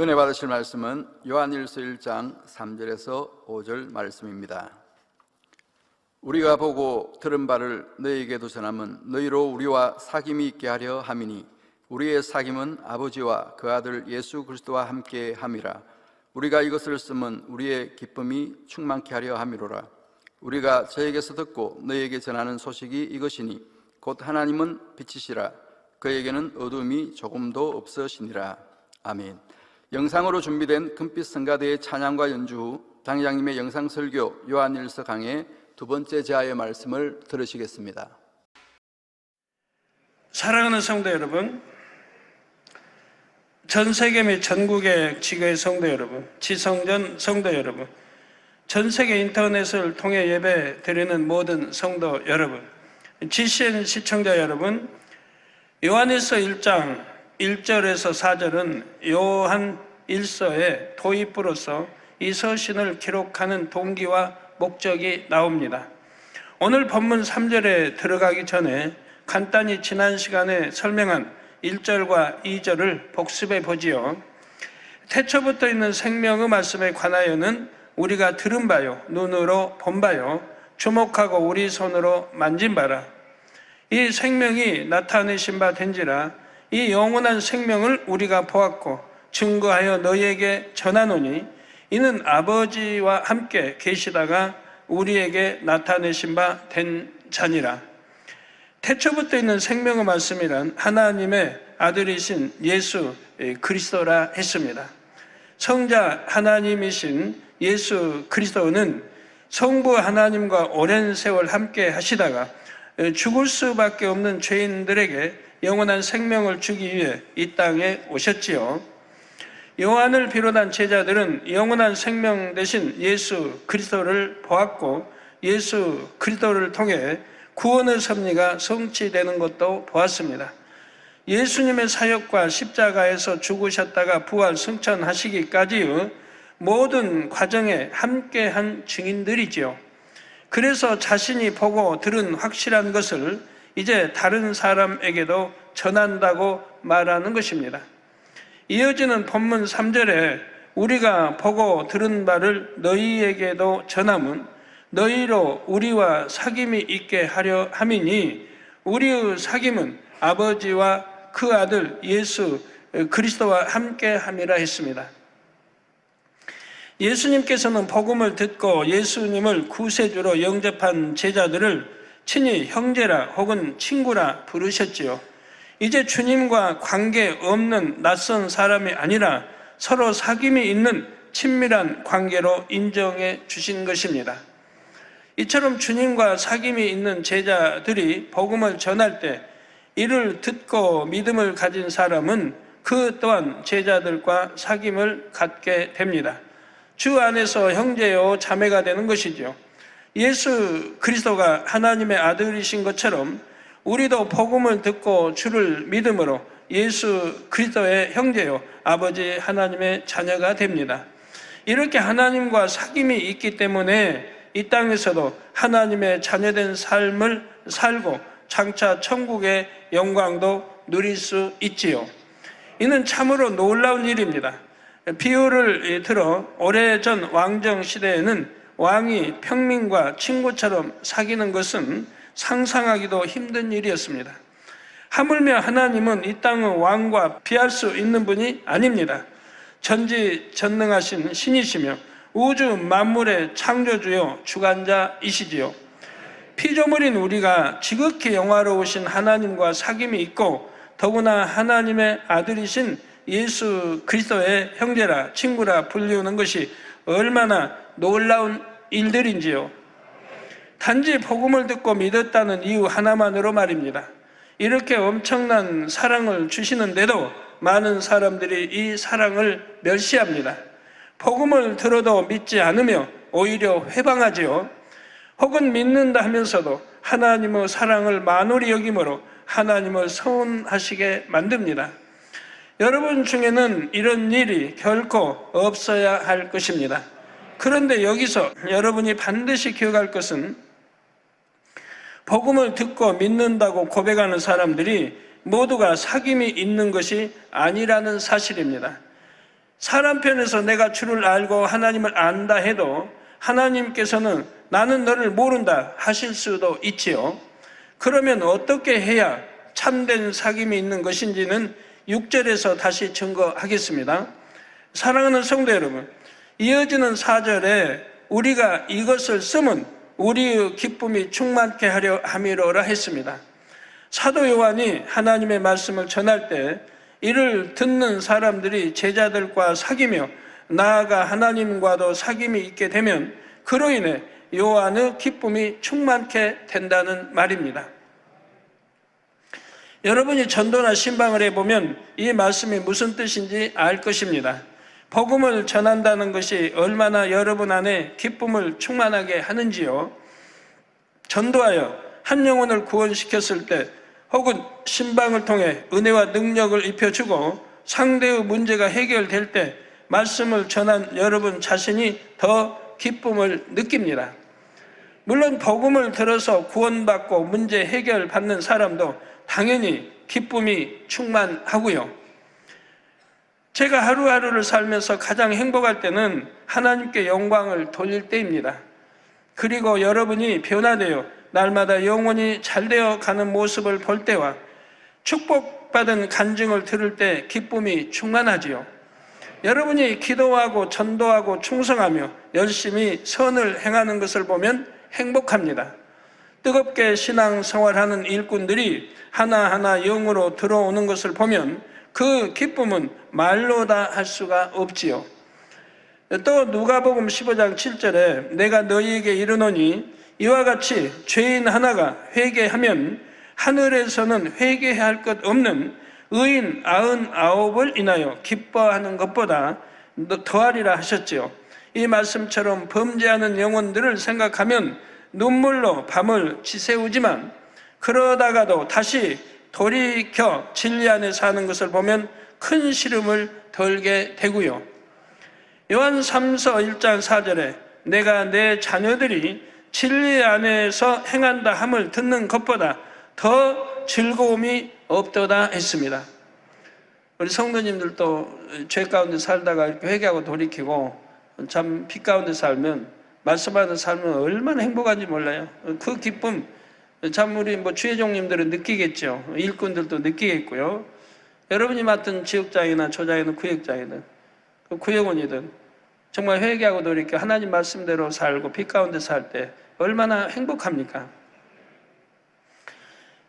은혜 받으실 말씀은 요한일서 1장 3절에서 5절 말씀입니다. 우리가 보고 들은 바를 너희에게도 전함은 너희로 우리와 사귐이 있게 하려 함이니 우리의 사귐은 아버지와 그 아들 예수 그리스도와 함께 함이라. 우리가 이것을 쓰면 우리의 기쁨이 충만케 하려 함이로라. 우리가 저에게서 듣고 너희에게 전하는 소식이 이것이니 곧 하나님은 빛이시라. 그에게는 어둠이 조금도 없으시니라. 아멘. 영상으로 준비된 금빛 성가대의 찬양과 연주 후 당장님의 영상 설교 요한일서 강의 두 번째 제하의 말씀을 들으시겠습니다. 사랑하는 성도 여러분, 전 세계 및 전국의 지교의 성도 여러분, 지성전 성도 여러분, 전 세계 인터넷을 통해 예배 드리는 모든 성도 여러분, GCN 시청자 여러분, 요한일서 1장 1절에서 4절은 요한 1서의 도입부로서 이 서신을 기록하는 동기와 목적이 나옵니다. 오늘 본문 3절에 들어가기 전에 간단히 지난 시간에 설명한 1절과 2절을 복습해 보지요. 태초부터 있는 생명의 말씀에 관하여는 우리가 들은 바요, 눈으로 본 바요, 주목하고 우리 손으로 만진 바라. 이 생명이 나타내신 바 된지라. 이 영원한 생명을 우리가 보았고 증거하여 너희에게 전하노니 이는 아버지와 함께 계시다가 우리에게 나타내신 바 된 자니라. 태초부터 있는 생명의 말씀이란 하나님의 아들이신 예수 그리스도라 했습니다. 성자 하나님이신 예수 그리스도는 성부 하나님과 오랜 세월 함께 하시다가 죽을 수밖에 없는 죄인들에게 영원한 생명을 주기 위해 이 땅에 오셨지요. 요한을 비롯한 제자들은 영원한 생명 대신 예수 그리스도를 보았고 예수 그리스도를 통해 구원의 섭리가 성취되는 것도 보았습니다. 예수님의 사역과 십자가에서 죽으셨다가 부활 승천하시기까지의 모든 과정에 함께한 증인들이지요. 그래서 자신이 보고 들은 확실한 것을 이제 다른 사람에게도 전한다고 말하는 것입니다. 이어지는 본문 3절에 우리가 보고 들은 바를 너희에게도 전함은 너희로 우리와 사귐이 있게 하려 함이니 우리의 사귐은 아버지와 그 아들 예수 그리스도와 함께 함이라 했습니다. 예수님께서는 복음을 듣고 예수님을 구세주로 영접한 제자들을 친히 형제라 혹은 친구라 부르셨지요. 이제 주님과 관계없는 낯선 사람이 아니라 서로 사귐이 있는 친밀한 관계로 인정해 주신 것입니다. 이처럼 주님과 사귐이 있는 제자들이 복음을 전할 때 이를 듣고 믿음을 가진 사람은 그 또한 제자들과 사귐을 갖게 됩니다. 주 안에서 형제요 자매가 되는 것이죠. 예수 그리스도가 하나님의 아들이신 것처럼 우리도 복음을 듣고 주를 믿음으로 예수 그리스도의 형제요 아버지 하나님의 자녀가 됩니다. 이렇게 하나님과 사귐이 있기 때문에 이 땅에서도 하나님의 자녀된 삶을 살고 장차 천국의 영광도 누릴 수 있지요. 이는 참으로 놀라운 일입니다. 비유를 들어 오래전 왕정 시대에는 왕이 평민과 친구처럼 사귀는 것은 상상하기도 힘든 일이었습니다. 하물며 하나님은 이 땅의 왕과 비할 수 있는 분이 아닙니다. 전지전능하신 신이시며 우주 만물의 창조주요 주관자이시지요. 피조물인 우리가 지극히 영화로우신 하나님과 사귐이 있고 더구나 하나님의 아들이신 예수 그리스도의 형제라 친구라 불리우는 것이 얼마나 놀라운 일들인지요. 단지 복음을 듣고 믿었다는 이유 하나만으로 말입니다. 이렇게 엄청난 사랑을 주시는데도 많은 사람들이 이 사랑을 멸시합니다. 복음을 들어도 믿지 않으며 오히려 회방하지요. 혹은 믿는다 하면서도 하나님의 사랑을 만홀히 여김으로 하나님을 서운하시게 만듭니다. 여러분 중에는 이런 일이 결코 없어야 할 것입니다. 그런데 여기서 여러분이 반드시 기억할 것은 복음을 듣고 믿는다고 고백하는 사람들이 모두가 사귐이 있는 것이 아니라는 사실입니다. 사람 편에서 내가 주를 알고 하나님을 안다 해도 하나님께서는 나는 너를 모른다 하실 수도 있지요. 그러면 어떻게 해야 참된 사귐이 있는 것인지는 6절에서 다시 증거하겠습니다. 사랑하는 성도 여러분, 이어지는 4절에 우리가 이것을 쓰면 우리의 기쁨이 충만케 하려 함이로라 했습니다. 사도 요한이 하나님의 말씀을 전할 때 이를 듣는 사람들이 제자들과 사귀며 나아가 하나님과도 사귐이 있게 되면 그로 인해 요한의 기쁨이 충만케 된다는 말입니다. 여러분이 전도나 신방을 해보면 이 말씀이 무슨 뜻인지 알 것입니다. 복음을 전한다는 것이 얼마나 여러분 안에 기쁨을 충만하게 하는지요. 전도하여 한 영혼을 구원시켰을 때 혹은 신방을 통해 은혜와 능력을 입혀주고 상대의 문제가 해결될 때 말씀을 전한 여러분 자신이 더 기쁨을 느낍니다. 물론 복음을 들어서 구원받고 문제 해결받는 사람도 당연히 기쁨이 충만하고요. 제가 하루하루를 살면서 가장 행복할 때는 하나님께 영광을 돌릴 때입니다. 그리고 여러분이 변화되어 날마다 영혼이 잘되어 가는 모습을 볼 때와 축복받은 간증을 들을 때 기쁨이 충만하지요. 여러분이 기도하고 전도하고 충성하며 열심히 선을 행하는 것을 보면 행복합니다. 뜨겁게 신앙생활하는 일꾼들이 하나하나 영으로 들어오는 것을 보면 그 기쁨은 말로 다 할 수가 없지요. 또 누가복음 15장 7절에 내가 너희에게 이르노니 이와 같이 죄인 하나가 회개하면 하늘에서는 회개할 것 없는 의인 99을 인하여 기뻐하는 것보다 더하리라 하셨지요. 이 말씀처럼 범죄하는 영혼들을 생각하면 눈물로 밤을 지새우지만 그러다가도 다시 돌이켜 진리 안에 사는 것을 보면 큰 시름을 덜게 되고요. 요한 3서 1장 4절에 내가 내 자녀들이 진리 안에서 행한다 함을 듣는 것보다 더 즐거움이 없도다 했습니다. 우리 성도님들도 죄 가운데 살다가 이렇게 회개하고 돌이키고 참 빛 가운데 살면 말씀하는 삶은 얼마나 행복한지 몰라요. 그 기쁨 참 우리 주회종님들은 느끼겠죠. 일꾼들도 느끼겠고요. 여러분이 맡은 지역장이나 조장이든 구역장이든 구역원이든 정말 회개하고 돌이켜 하나님 말씀대로 살고 빛 가운데 살 때 얼마나 행복합니까?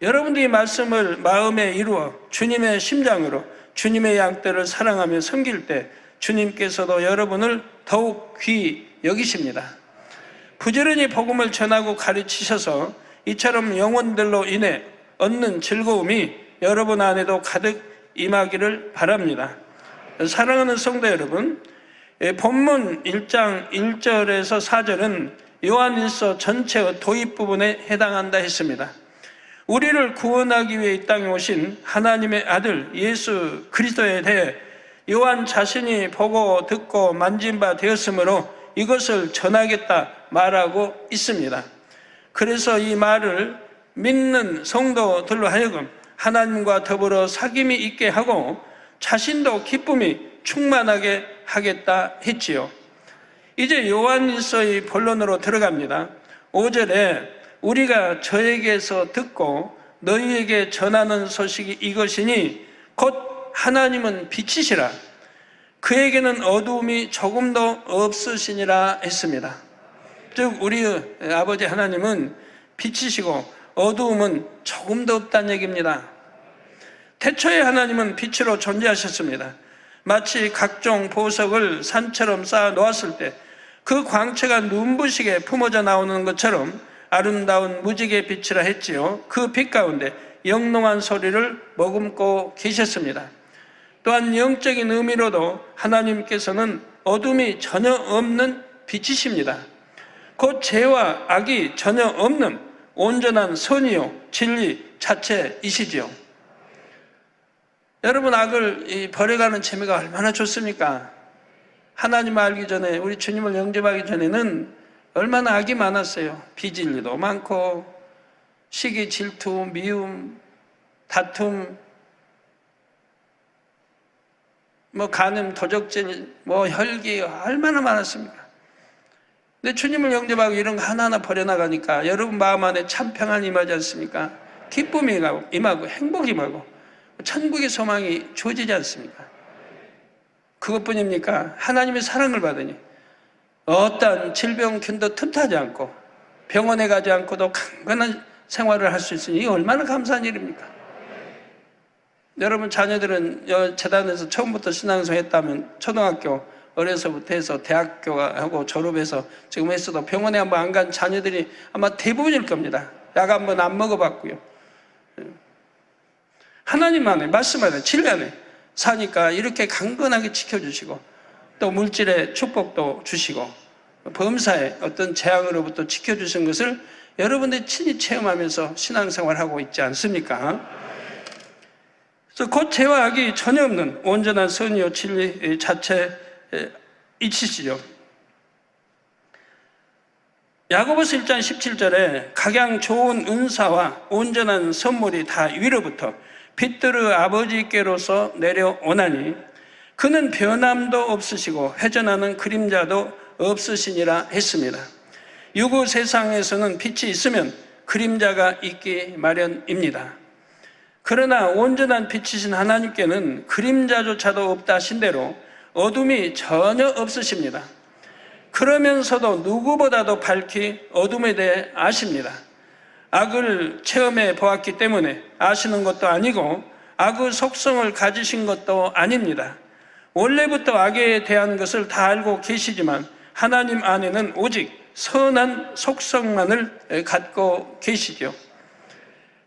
여러분들이 말씀을 마음에 이루어 주님의 심장으로 주님의 양떼를 사랑하며 섬길 때 주님께서도 여러분을 더욱 귀히 여기십니다. 부지런히 복음을 전하고 가르치셔서 이처럼 영혼들로 인해 얻는 즐거움이 여러분 안에도 가득 임하기를 바랍니다. 사랑하는 성도 여러분, 본문 1장 1절에서 4절은 요한일서 전체의 도입 부분에 해당한다 했습니다. 우리를 구원하기 위해 이 땅에 오신 하나님의 아들 예수 그리스도에 대해 요한 자신이 보고 듣고 만진 바 되었으므로 이것을 전하겠다 말하고 있습니다. 그래서 이 말을 믿는 성도들로 하여금 하나님과 더불어 사귐이 있게 하고 자신도 기쁨이 충만하게 하겠다 했지요. 이제 요한일서의 본론으로 들어갑니다. 5절에 우리가 저에게서 듣고 너희에게 전하는 소식이 이것이니 곧 하나님은 빛이시라 그에게는 어두움이 조금도 없으시니라 했습니다. 즉 우리의 아버지 하나님은 빛이시고 어두움은 조금도 없다는 얘기입니다. 태초에 하나님은 빛으로 존재하셨습니다. 마치 각종 보석을 산처럼 쌓아 놓았을 때 그 광채가 눈부시게 품어져 나오는 것처럼 아름다운 무지개 빛이라 했지요. 그 빛 가운데 영롱한 소리를 머금고 계셨습니다. 또한 영적인 의미로도 하나님께서는 어둠이 전혀 없는 빛이십니다. 곧 죄와 악이 전혀 없는 온전한 선이요 진리 자체이시지요. 여러분, 악을 버려가는 재미가 얼마나 좋습니까? 하나님 알기 전에, 우리 주님을 영접하기 전에는 얼마나 악이 많았어요. 비진리도 많고 시기, 질투, 미움, 다툼, 간염, 도적질, 혈기 얼마나 많았습니까? 근데 주님을 영접하고 이런 거 하나하나 버려나가니까 여러분 마음 안에 참 평안이 임하지 않습니까? 기쁨이 임하고 행복이 임하고 천국의 소망이 주어지지 않습니까? 그것뿐입니까? 하나님의 사랑을 받으니 어떠한 질병균도 틈타지 않고 병원에 가지 않고도 강건한 생활을 할 수 있으니 이게 얼마나 감사한 일입니까? 여러분 자녀들은 재단에서 처음부터 신앙생활 했다면 초등학교 어려서부터 해서 대학교 하고 졸업해서 지금 했어도 병원에 한번 안 간 자녀들이 아마 대부분일 겁니다. 약 한번 안 먹어봤고요. 하나님만의 말씀 안에 진리 안에 사니까 이렇게 강건하게 지켜주시고 또 물질의 축복도 주시고 범사의 어떤 재앙으로부터 지켜주신 것을 여러분들이 친히 체험하면서 신앙생활하고 있지 않습니까? 그래서 곧 죄와 악이 전혀 없는 온전한 선이요 진리 자체 이치시죠. 야고보서 1장 17절에 각양 좋은 은사와 온전한 선물이 다 위로부터 빛들의 아버지께로서 내려오나니 그는 변함도 없으시고 회전하는 그림자도 없으시니라 했습니다. 유구 세상에서는 빛이 있으면 그림자가 있기 마련입니다. 그러나 온전한 빛이신 하나님께는 그림자조차도 없다 하신 대로 어둠이 전혀 없으십니다. 그러면서도 누구보다도 밝히 어둠에 대해 아십니다. 악을 체험해 보았기 때문에 아시는 것도 아니고 악의 속성을 가지신 것도 아닙니다. 원래부터 악에 대한 것을 다 알고 계시지만 하나님 안에는 오직 선한 속성만을 갖고 계시죠.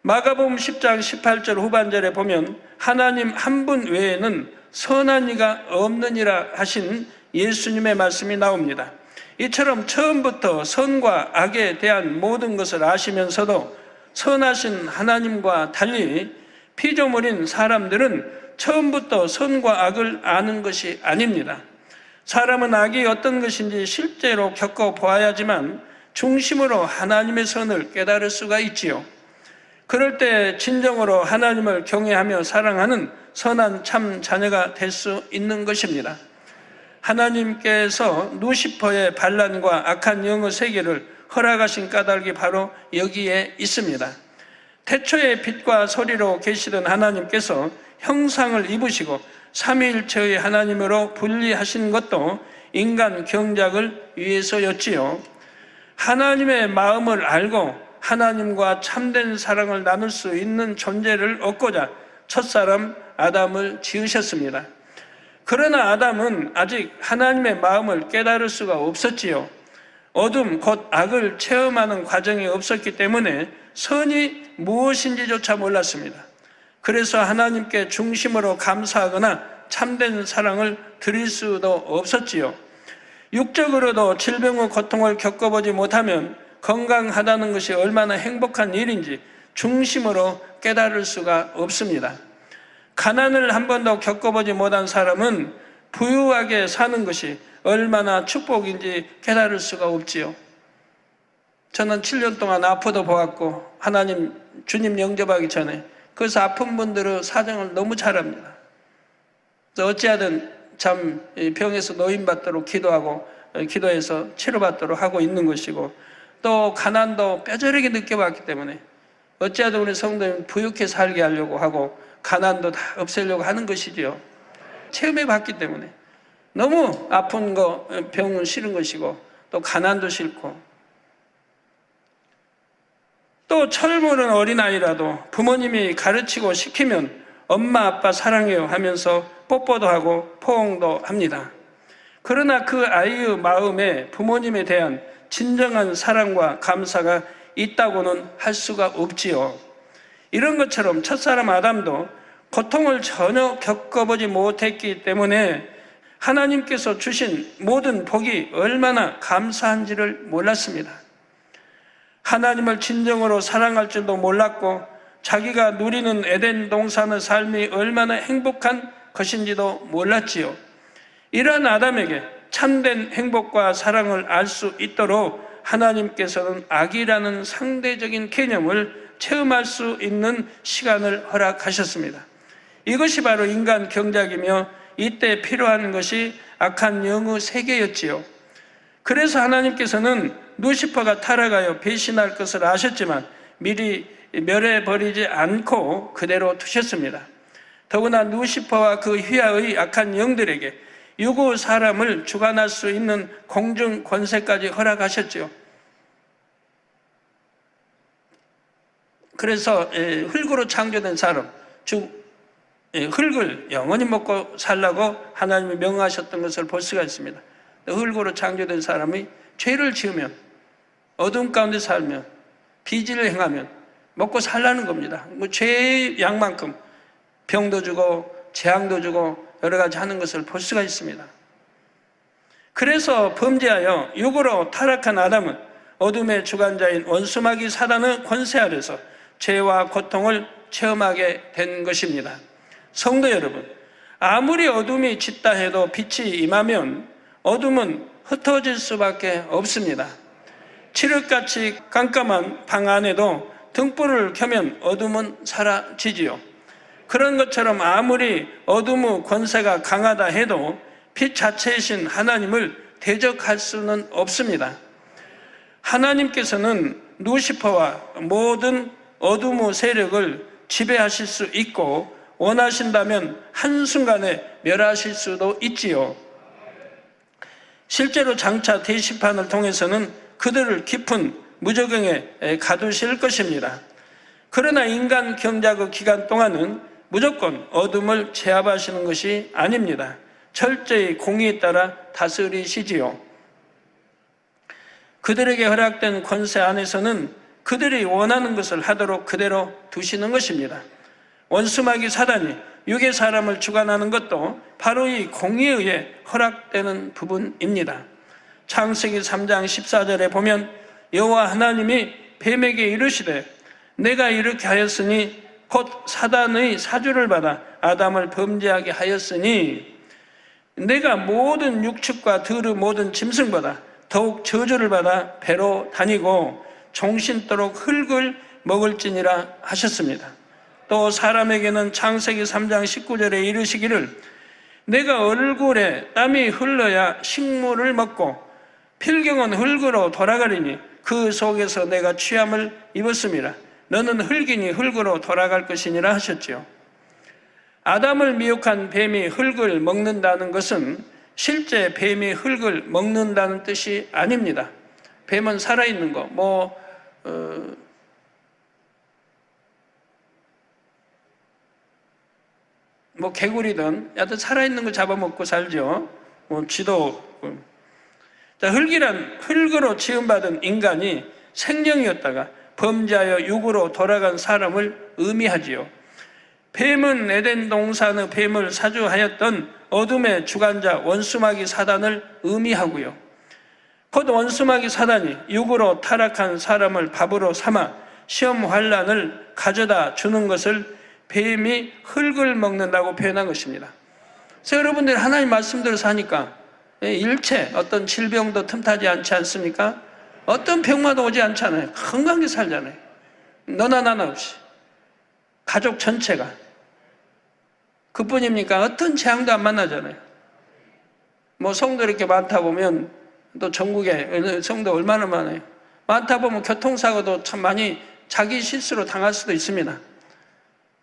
마가복음 10장 18절 후반절에 보면 하나님 한 분 외에는 선한 이가 없느니라 하신 예수님의 말씀이 나옵니다. 이처럼 처음부터 선과 악에 대한 모든 것을 아시면서도 선하신 하나님과 달리 피조물인 사람들은 처음부터 선과 악을 아는 것이 아닙니다. 사람은 악이 어떤 것인지 실제로 겪어보아야지만 중심으로 하나님의 선을 깨달을 수가 있지요. 그럴 때 진정으로 하나님을 경외하며 사랑하는 선한 참 자녀가 될 수 있는 것입니다. 하나님께서 루시퍼의 반란과 악한 영의 세계를 허락하신 까닭이 바로 여기에 있습니다. 태초에 빛과 소리로 계시던 하나님께서 형상을 입으시고 삼위일체의 하나님으로 분리하신 것도 인간 경작을 위해서였지요. 하나님의 마음을 알고 하나님과 참된 사랑을 나눌 수 있는 존재를 얻고자 첫사람 아담을 지으셨습니다. 그러나 아담은 아직 하나님의 마음을 깨달을 수가 없었지요. 어둠 곧 악을 체험하는 과정이 없었기 때문에 선이 무엇인지조차 몰랐습니다. 그래서 하나님께 중심으로 감사하거나 참된 사랑을 드릴 수도 없었지요. 육적으로도 질병의 고통을 겪어보지 못하면 건강하다는 것이 얼마나 행복한 일인지 중심으로 깨달을 수가 없습니다. 가난을 한 번도 겪어보지 못한 사람은 부유하게 사는 것이 얼마나 축복인지 깨달을 수가 없지요. 저는 7년 동안 아프도 보았고 주님 영접하기 전에 그래서 아픈 분들의 사정을 너무 잘 압니다. 어찌하든 참 병에서 노인받도록 기도해서 치료받도록 하고 있는 것이고 또 가난도 뼈저리게 느껴봤기 때문에 어찌하든 우리 성도님 부유하게 살게 하려고 하고 가난도 다 없애려고 하는 것이지요. 체험해 봤기 때문에 너무 아픈 거, 병은 싫은 것이고 또 가난도 싫고 또 철모는 어린아이라도 부모님이 가르치고 시키면 엄마 아빠 사랑해요 하면서 뽀뽀도 하고 포옹도 합니다. 그러나 그 아이의 마음에 부모님에 대한 진정한 사랑과 감사가 있다고는 할 수가 없지요. 이런 것처럼 첫사람 아담도 고통을 전혀 겪어보지 못했기 때문에 하나님께서 주신 모든 복이 얼마나 감사한지를 몰랐습니다. 하나님을 진정으로 사랑할 줄도 몰랐고 자기가 누리는 에덴 동산의 삶이 얼마나 행복한 것인지도 몰랐지요. 이러한 아담에게 참된 행복과 사랑을 알 수 있도록 하나님께서는 악이라는 상대적인 개념을 체험할 수 있는 시간을 허락하셨습니다. 이것이 바로 인간 경작이며 이때 필요한 것이 악한 영의 세계였지요. 그래서 하나님께서는 루시퍼가 타락하여 배신할 것을 아셨지만 미리 멸해버리지 않고 그대로 두셨습니다. 더구나 루시퍼와 그 휘하의 악한 영들에게 유구 사람을 주관할 수 있는 공중 권세까지 허락하셨지요. 그래서 흙으로 창조된 사람, 즉 흙을 영원히 먹고 살라고 하나님이 명하셨던 것을 볼 수가 있습니다. 흙으로 창조된 사람이 죄를 지으면, 어둠 가운데 살면, 비질을 행하면 먹고 살라는 겁니다. 뭐 죄의 양만큼 병도 주고 재앙도 주고 여러 가지 하는 것을 볼 수가 있습니다. 그래서 범죄하여 육으로 타락한 아담은 어둠의 주관자인 원수마귀 사단의 권세 아래서 죄와 고통을 체험하게 된 것입니다. 성도 여러분, 아무리 어둠이 짙다 해도 빛이 임하면 어둠은 흩어질 수밖에 없습니다. 칠흑같이 깜깜한 방 안에도 등불을 켜면 어둠은 사라지지요. 그런 것처럼 아무리 어둠의 권세가 강하다 해도 빛 자체이신 하나님을 대적할 수는 없습니다. 하나님께서는 루시퍼와 모든 어둠의 세력을 지배하실 수 있고 원하신다면 한순간에 멸하실 수도 있지요. 실제로 장차 대시판을 통해서는 그들을 깊은 무저경에 가두실 것입니다. 그러나 인간 경작의 기간 동안은 무조건 어둠을 제압하시는 것이 아닙니다. 철저히 공의에 따라 다스리시지요. 그들에게 허락된 권세 안에서는 그들이 원하는 것을 하도록 그대로 두시는 것입니다. 원수마귀 사단이 육의 사람을 주관하는 것도 바로 이 공의에 의해 허락되는 부분입니다. 창세기 3장 14절에 보면 여호와 하나님이 뱀에게 이르시되 내가 이렇게 하였으니 곧 사단의 사주를 받아 아담을 범죄하게 하였으니 내가 모든 육축과 들의 모든 짐승보다 더욱 저주를 받아 배로 다니고 종신토록 흙을 먹을지니라 하셨습니다. 또 사람에게는 창세기 3장 19절에 이르시기를 내가 얼굴에 땀이 흘러야 식물을 먹고 필경은 흙으로 돌아가리니 그 속에서 내가 취함을 입었습니다. 너는 흙이니 흙으로 돌아갈 것이니라 하셨지요. 아담을 미혹한 뱀이 흙을 먹는다는 것은 실제 뱀이 흙을 먹는다는 뜻이 아닙니다. 뱀은 살아있는 거, 개구리든 여하튼 살아있는 거 잡아먹고 살죠. 쥐도. 자, 흙이란 흙으로 지음받은 인간이 생명이었다가 범죄하여 육으로 돌아간 사람을 의미하지요. 뱀은 에덴 동산의 뱀을 사주하였던 어둠의 주관자 원수마귀 사단을 의미하고요. 곧 원수마귀 사단이 육으로 타락한 사람을 밥으로 삼아 시험 환난을 가져다 주는 것을 뱀이 흙을 먹는다고 표현한 것입니다. 그래서 여러분들이 하나님 말씀대로 사니까 일체 어떤 질병도 틈타지 않지 않습니까? 어떤 병마도 오지 않잖아요. 건강하게 살잖아요. 너나 나나 없이. 가족 전체가. 그뿐입니까? 어떤 재앙도 안 만나잖아요. 성도 이렇게 많다 보면 또 전국에 성도 얼마나 많아요. 많다 보면 교통사고도 참 많이 자기 실수로 당할 수도 있습니다.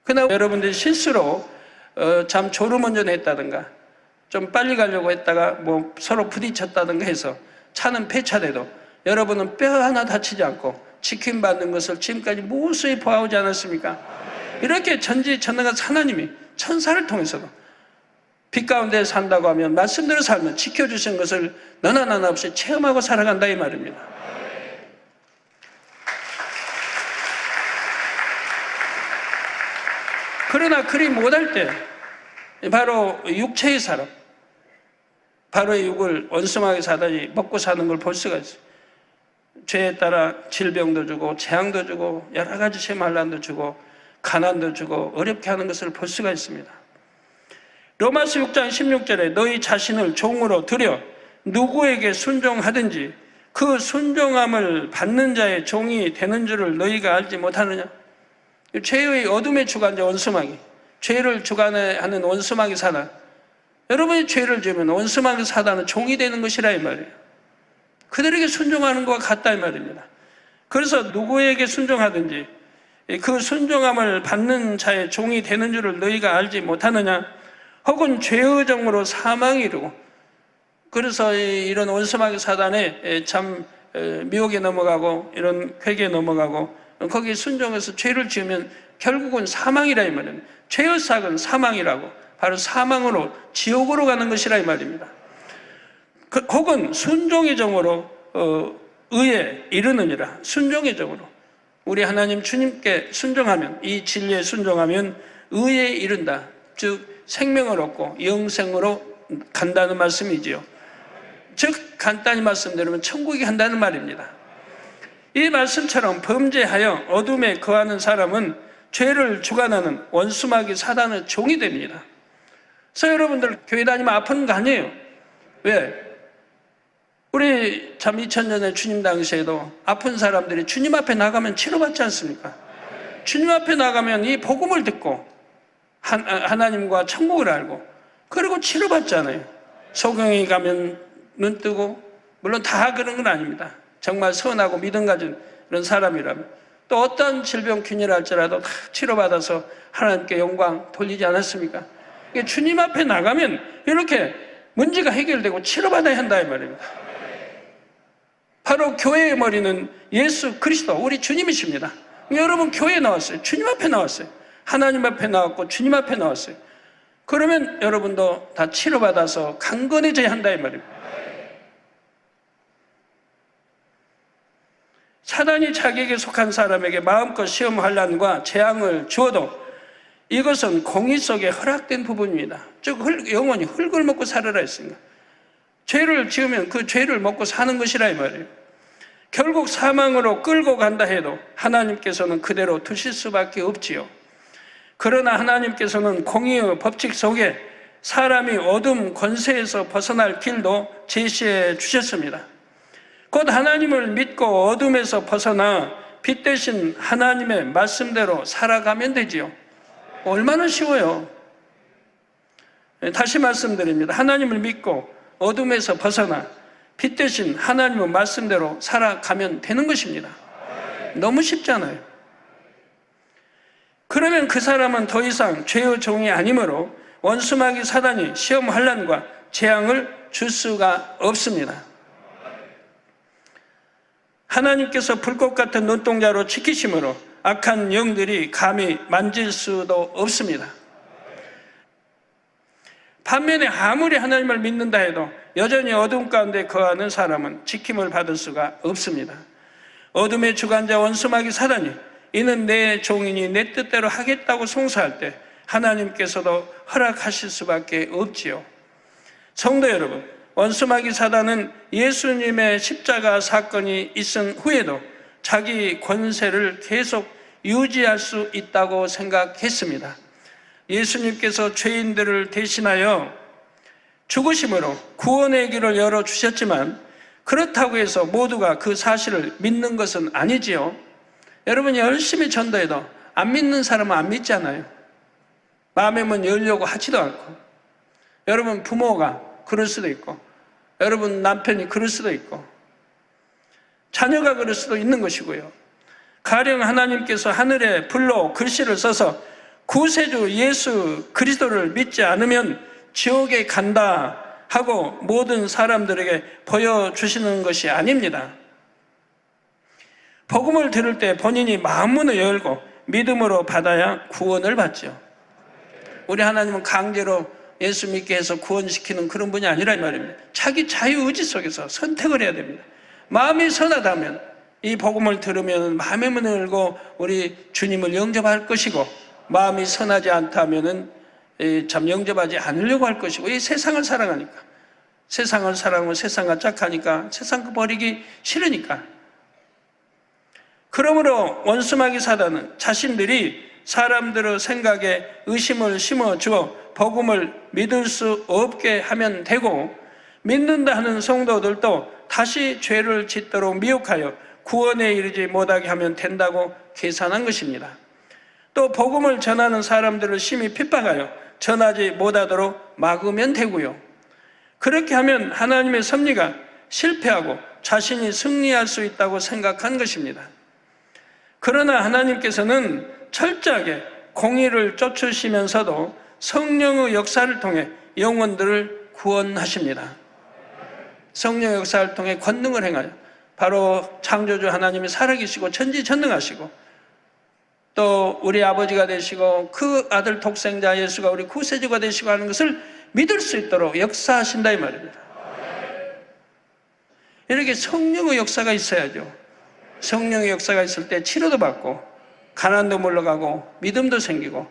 그러나 여러분들이 실수로 참 졸음운전했다든가 좀 빨리 가려고 했다가 서로 부딪혔다든가 해서 차는 폐차돼도 여러분은 뼈 하나 다치지 않고 지킴받는 것을 지금까지 무수히 보아오지 않았습니까? 이렇게 전지전능한 하나님이 천사를 통해서도 빛 가운데 산다고 하면 말씀대로 살면 지켜주신 것을 너나 나나 없이 체험하고 살아간다 이 말입니다. 그러나 그리 못할 때 바로 육체의 사람, 바로 이 육을 원수마귀 사단이 먹고 사는 걸 볼 수가 있어요. 죄에 따라 질병도 주고 재앙도 주고 여러 가지 시험환난도 주고 가난도 주고 어렵게 하는 것을 볼 수가 있습니다. 로마서 6장 16절에 너희 자신을 종으로 들여 누구에게 순종하든지 그 순종함을 받는 자의 종이 되는 줄을 너희가 알지 못하느냐? 죄의 어둠의 주관자 원수마귀, 죄를 주관하는 원수마귀 사단. 여러분이 죄를 지으면 원수마귀 사단은 종이 되는 것이라 이 말이에요. 그들에게 순종하는 것과 같다 이 말입니다. 그래서 누구에게 순종하든지 그 순종함을 받는 자의 종이 되는 줄을 너희가 알지 못하느냐? 혹은 죄의 정으로 사망이 이르고, 그래서 이런 원수마귀 사단에 참 미혹에 넘어가고 이런 회개에 넘어가고 거기에 순종해서 죄를 지으면 결국은 사망이라 이 말입니다. 죄의 삭은 사망이라고, 바로 사망으로 지옥으로 가는 것이라 이 말입니다. 혹은 순종의 정으로 의에 이르느니라. 순종의 정으로 우리 하나님 주님께 순종하면, 이 진리에 순종하면 의에 이른다. 즉 생명을 얻고 영생으로 간다는 말씀이지요. 즉 간단히 말씀드리면 천국에 간다는 말입니다. 이 말씀처럼 범죄하여 어둠에 거하는 사람은 죄를 주관하는 원수마귀 사단의 종이 됩니다. 그래서 여러분들 교회 다니면 아픈 거 아니에요. 왜? 우리 참 2000년에 주님 당시에도 아픈 사람들이 주님 앞에 나가면 치료받지 않습니까? 주님 앞에 나가면 이 복음을 듣고 하나님과 천국을 알고 그리고 치료받잖아요. 소경이 가면 눈 뜨고, 물론 다 그런 건 아닙니다. 정말 선하고 믿음 가진 이런 사람이라면 또 어떤 질병 균열 할지라도 다 치료받아서 하나님께 영광 돌리지 않았습니까? 주님 앞에 나가면 이렇게 문제가 해결되고 치료받아야 한다 이 말입니다. 바로 교회의 머리는 예수 그리스도 우리 주님이십니다. 여러분 교회에 나왔어요. 주님 앞에 나왔어요. 하나님 앞에 나왔고 주님 앞에 나왔어요. 그러면 여러분도 다 치료받아서 강건해져야 한다 이 말입니다. 사단이 자기에게 속한 사람에게 마음껏 시험 환난과 재앙을 주어도 이것은 공의 속에 허락된 부분입니다. 즉 영원히 흙을 먹고 살아라 했습니다. 죄를 지으면 그 죄를 먹고 사는 것이라 이 말이에요. 결국 사망으로 끌고 간다 해도 하나님께서는 그대로 두실 수밖에 없지요. 그러나 하나님께서는 공의의 법칙 속에 사람이 어둠 권세에서 벗어날 길도 제시해 주셨습니다. 곧 하나님을 믿고 어둠에서 벗어나 빛 대신 하나님의 말씀대로 살아가면 되지요. 얼마나 쉬워요. 다시 말씀드립니다. 하나님을 믿고 어둠에서 벗어나 빛 대신 하나님의 말씀대로 살아가면 되는 것입니다. 너무 쉽잖아요. 그러면 그 사람은 더 이상 죄의 종이 아니므로 원수마귀 사단이 시험 환난과 재앙을 줄 수가 없습니다. 하나님께서 불꽃 같은 눈동자로 지키심으로 악한 영들이 감히 만질 수도 없습니다. 반면에 아무리 하나님을 믿는다 해도 여전히 어둠 가운데 거하는 사람은 지킴을 받을 수가 없습니다. 어둠의 주관자 원수마귀 사단이 이는 내 종이니 내 뜻대로 하겠다고 송사할 때 하나님께서도 허락하실 수밖에 없지요. 성도 여러분, 원수마귀 사단은 예수님의 십자가 사건이 있은 후에도 자기 권세를 계속 유지할 수 있다고 생각했습니다. 예수님께서 죄인들을 대신하여 죽으심으로 구원의 길을 열어주셨지만 그렇다고 해서 모두가 그 사실을 믿는 것은 아니지요. 여러분 열심히 전도해도 안 믿는 사람은 안 믿잖아요. 마음의 문 열려고 하지도 않고, 여러분 부모가 그럴 수도 있고, 여러분 남편이 그럴 수도 있고, 자녀가 그럴 수도 있는 것이고요. 가령 하나님께서 하늘에 불로 글씨를 써서 구세주 예수 그리스도를 믿지 않으면 지옥에 간다 하고 모든 사람들에게 보여주시는 것이 아닙니다. 복음을 들을 때 본인이 마음문을 열고 믿음으로 받아야 구원을 받죠. 우리 하나님은 강제로 예수 믿게 해서 구원시키는 그런 분이 아니라 이 말입니다. 자기 자유의지 속에서 선택을 해야 됩니다. 마음이 선하다면 이 복음을 들으면 마음의 문을 열고 우리 주님을 영접할 것이고, 마음이 선하지 않다면 참 영접하지 않으려고 할 것이고, 이 세상을 사랑하니까, 세상을 사랑하면 세상과 짝하니까 세상 버리기 싫으니까. 그러므로 원수마귀 사단은 자신들이 사람들의 생각에 의심을 심어주어 복음을 믿을 수 없게 하면 되고, 믿는다 하는 성도들도 다시 죄를 짓도록 미혹하여 구원에 이르지 못하게 하면 된다고 계산한 것입니다. 또 복음을 전하는 사람들을 심히 핍박하여 전하지 못하도록 막으면 되고요. 그렇게 하면 하나님의 섭리가 실패하고 자신이 승리할 수 있다고 생각한 것입니다. 그러나 하나님께서는 철저하게 공의를 쫓으시면서도 성령의 역사를 통해 영혼들을 구원하십니다. 성령의 역사를 통해 권능을 행하여 바로 창조주 하나님이 살아계시고 전지전능하시고 또 우리 아버지가 되시고 그 아들 독생자 예수가 우리 구세주가 되시고 하는 것을 믿을 수 있도록 역사하신다 이 말입니다. 이렇게 성령의 역사가 있어야죠. 성령의 역사가 있을 때 치료도 받고 가난도 물러가고 믿음도 생기고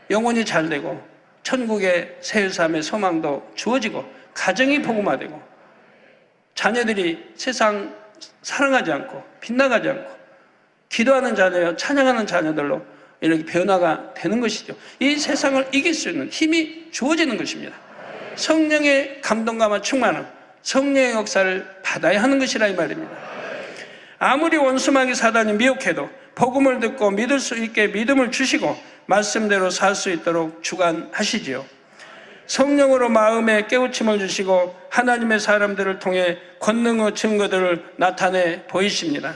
영혼이 잘 되고 천국의 새 삶의 소망도 주어지고 가정이 복음화되고 자녀들이 세상 사랑하지 않고 빗나가지 않고 기도하는 자녀요 찬양하는 자녀들로 이렇게 변화가 되는 것이죠. 이 세상을 이길 수 있는 힘이 주어지는 것입니다. 성령의 감동감과 충만함, 성령의 역사를 받아야 하는 것이라 이 말입니다. 아무리 원수마귀 사단이 미혹해도 복음을 듣고 믿을 수 있게 믿음을 주시고 말씀대로 살 수 있도록 주관하시지요. 성령으로 마음에 깨우침을 주시고 하나님의 사람들을 통해 권능의 증거들을 나타내 보이십니다.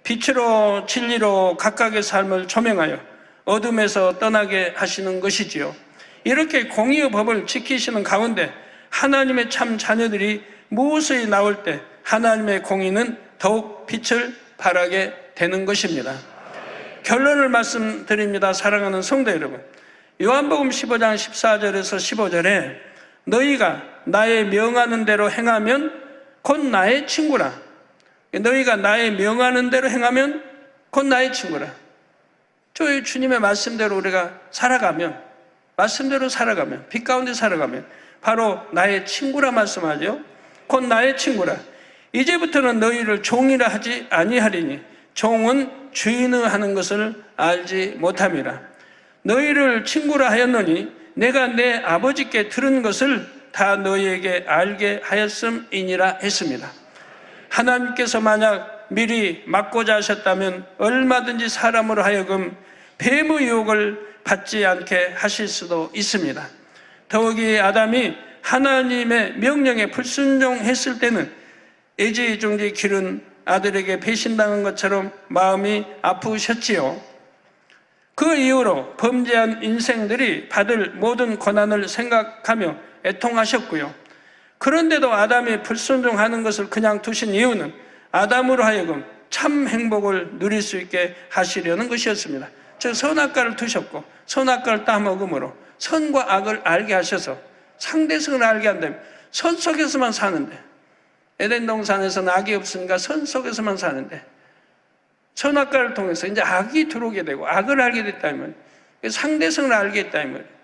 빛으로 진리로 각각의 삶을 조명하여 어둠에서 떠나게 하시는 것이지요. 이렇게 공의의 법을 지키시는 가운데 하나님의 참 자녀들이 무엇이 나올 때 하나님의 공의는 더욱 빛을 발하게 되는 것입니다. 결론을 말씀드립니다. 사랑하는 성도 여러분, 요한복음 15장 14절에서 15절에 너희가 나의 명하는 대로 행하면 곧 나의 친구라. 너희가 나의 명하는 대로 행하면 곧 나의 친구라. 저희 주님의 말씀대로 우리가 살아가면, 말씀대로 살아가면, 빛 가운데 살아가면 바로 나의 친구라 말씀하죠. 곧 나의 친구라. 이제부터는 너희를 종이라 하지 아니하리니 종은 주인의 하는 것을 알지 못함이라. 너희를 친구라 하였노니 내가 내 아버지께 들은 것을 다 너희에게 알게 하였음이니라 했습니다. 하나님께서 만약 미리 막고자 하셨다면 얼마든지 사람으로 하여금 뱀의 유혹을 받지 않게 하실 수도 있습니다. 더욱이 아담이 하나님의 명령에 불순종했을 때는 애지중지 기른 아들에게 배신당한 것처럼 마음이 아프셨지요. 그 이후로 범죄한 인생들이 받을 모든 고난을 생각하며 애통하셨고요. 그런데도 아담이 불순종하는 것을 그냥 두신 이유는 아담으로 하여금 참 행복을 누릴 수 있게 하시려는 것이었습니다. 즉 선악과를 두셨고 선악과를 따먹음으로 선과 악을 알게 하셔서 상대성을 알게 한다면 선 속에서만 사는데, 에덴 동산에서는 악이 없으니까 선 속에서만 사는데 선악과를 통해서 이제 악이 들어오게 되고 악을 알게 됐다면 상대성을 알게 했다면,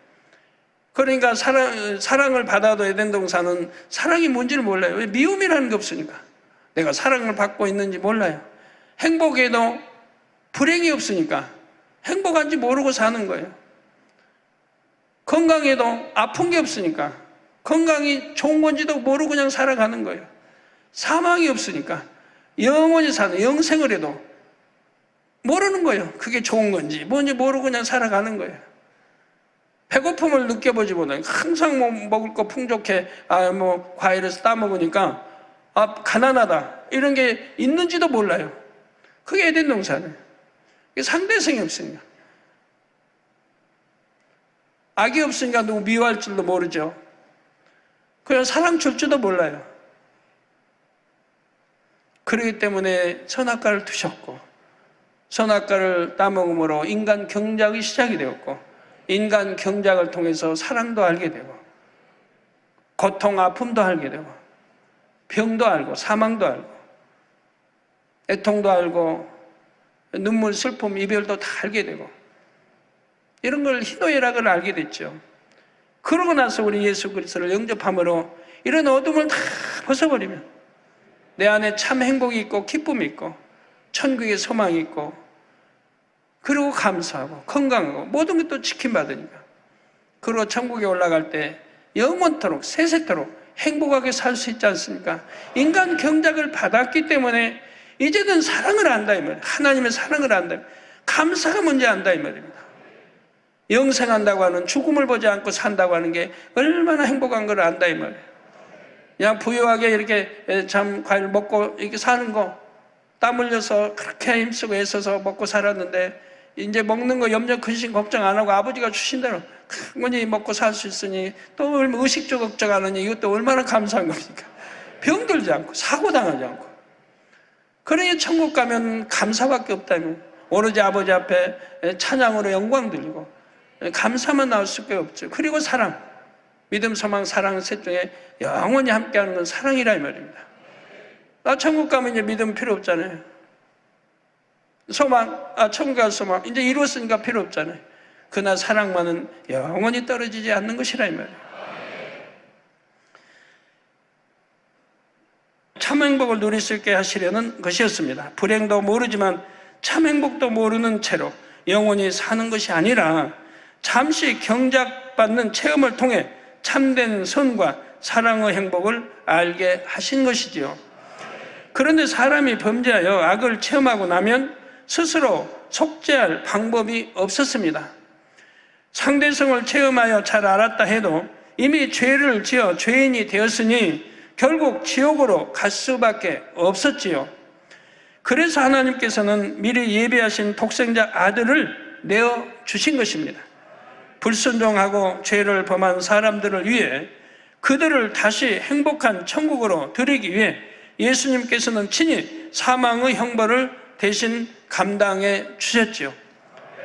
그러니까 사랑을 받아도 에덴 동산은 사랑이 뭔지를 몰라요. 왜? 미움이라는 게 없으니까. 내가 사랑을 받고 있는지 몰라요. 행복에도 불행이 없으니까 행복한지 모르고 사는 거예요. 건강에도 아픈 게 없으니까 건강이 좋은 건지도 모르고 그냥 살아가는 거예요. 사망이 없으니까 영원히 사는, 영생을 해도 모르는 거예요. 그게 좋은 건지 뭔지 모르고 그냥 살아가는 거예요. 배고픔을 느껴보지 못해요. 항상 뭐 먹을 거 풍족해, 과일을 따먹으니까 가난하다 이런 게 있는지도 몰라요. 그게 에덴 동산이에요. 상대성이 없으니까. 악이 없으니까 누구 미워할 줄도 모르죠. 그냥 사랑 줄 줄도 몰라요. 그렇기 때문에 선악과를 두셨고 선악과를 따먹음으로 인간 경작이 시작이 되었고 인간 경작을 통해서 사랑도 알게 되고 고통, 아픔도 알게 되고 병도 알고 사망도 알고 애통도 알고 눈물, 슬픔, 이별도 다 알게 되고 이런 걸 희노애락을 알게 됐죠. 그러고 나서 우리 예수 그리스도를 영접함으로 이런 어둠을 다 벗어버리면 내 안에 참 행복이 있고 기쁨이 있고 천국의 소망이 있고 그리고 감사하고 건강하고 모든 것도 지킴받으니까 그리고 천국에 올라갈 때 영원토록 세세토록 행복하게 살 수 있지 않습니까? 인간 경작을 받았기 때문에 이제는 사랑을 안다 이 말이에요. 하나님의 사랑을 안다, 감사가 뭔지 안다 이 말입니다. 영생한다고 하는, 죽음을 보지 않고 산다고 하는 게 얼마나 행복한 걸 안다 이 말이에요. 그냥 부유하게 이렇게 참 과일 먹고 이렇게 사는 거, 땀 흘려서 그렇게 힘쓰고 애써서 먹고 살았는데 이제 먹는 거 염려 근심 걱정 안 하고 아버지가 주신 대로 충분히 먹고 살 수 있으니 또 의식주 걱정 안 하니 이것도 얼마나 감사한 겁니까? 병들지 않고 사고 당하지 않고. 그러니 천국 가면 감사밖에 없다면 오로지 아버지 앞에 찬양으로 영광 돌리고 감사만 나올 수밖에 없죠. 그리고 사랑, 믿음, 소망, 사랑 셋 중에 영원히 함께하는 건 사랑이라 이 말입니다. 나 천국 가면 이제 믿음 필요 없잖아요. 소망, 천국 갈 소망 이제 이루었으니까 필요 없잖아요. 그러나 사랑만은 영원히 떨어지지 않는 것이라 이 말이에요. 참 행복을 누릴 수 있게 하시려는 것이었습니다. 불행도 모르지만 참 행복도 모르는 채로 영원히 사는 것이 아니라 잠시 경작받는 체험을 통해 참된 선과 사랑의 행복을 알게 하신 것이지요. 그런데 사람이 범죄하여 악을 체험하고 나면 스스로 속죄할 방법이 없었습니다. 상대성을 체험하여 잘 알았다 해도 이미 죄를 지어 죄인이 되었으니 결국 지옥으로 갈 수밖에 없었지요. 그래서 하나님께서는 미리 예비하신 독생자 아들을 내어주신 것입니다. 불순종하고 죄를 범한 사람들을 위해 그들을 다시 행복한 천국으로 드리기 위해 예수님께서는 친히 사망의 형벌을 대신 감당해 주셨지요.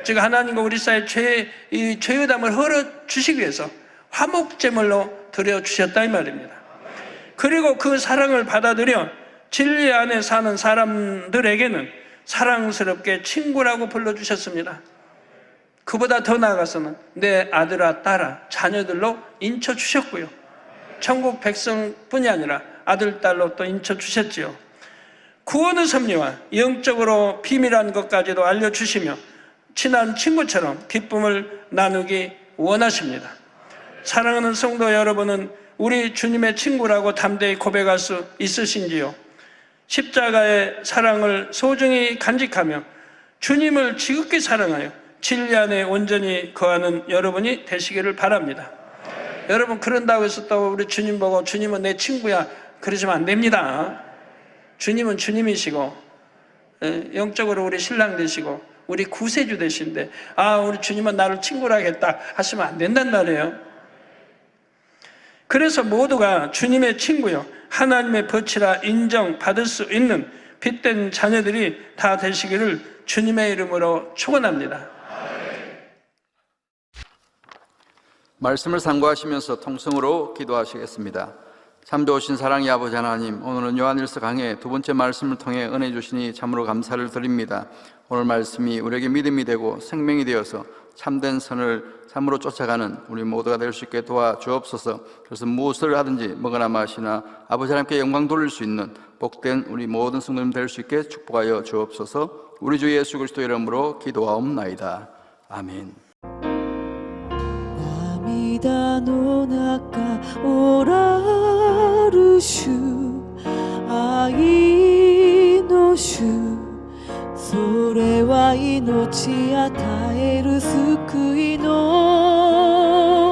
즉 하나님과 우리 사이의 죄의담을 헐어주시기 위해서 화목제물로 드려주셨다 이 말입니다. 그리고 그 사랑을 받아들여 진리 안에 사는 사람들에게는 사랑스럽게 친구라고 불러주셨습니다. 그보다 더 나아가서는 내 아들아 딸아 자녀들로 인쳐주셨고요. 천국 백성뿐이 아니라 아들 딸로 또 인쳐주셨지요. 구원의 섭리와 영적으로 비밀한 것까지도 알려주시며 친한 친구처럼 기쁨을 나누기 원하십니다. 사랑하는 성도 여러분은 우리 주님의 친구라고 담대히 고백할 수 있으신지요? 십자가의 사랑을 소중히 간직하며 주님을 지극히 사랑하여 진리 안에 온전히 거하는 여러분이 되시기를 바랍니다. 여러분 그런다고 해서 또 우리 주님 보고 주님은 내 친구야 그러시면 안 됩니다. 주님은 주님이시고 영적으로 우리 신랑 되시고 우리 구세주 되신데 우리 주님은 나를 친구라 하겠다 하시면 안 된단 말이에요. 그래서 모두가 주님의 친구요 하나님의 벗이라 인정받을 수 있는 빛된 자녀들이 다 되시기를 주님의 이름으로 축원합니다. 말씀을 상고하시면서 통성으로 기도하시겠습니다. 참 좋으신 사랑의 아버지 하나님, 오늘은 요한일서 강해 두 번째 말씀을 통해 은혜 주시니 참으로 감사를 드립니다. 오늘 말씀이 우리에게 믿음이 되고 생명이 되어서 참된 선을 참으로 쫓아가는 우리 모두가 될 수 있게 도와주옵소서. 그래서 무엇을 하든지 먹으나 마시나 아버지 하나님께 영광 돌릴 수 있는 복된 우리 모든 성도님 될 수 있게 축복하여 주옵소서. 우리 주 예수 그리스도 이름으로 기도하옵나이다. 아멘. 涙の中おらる主愛の主それは命与える救いの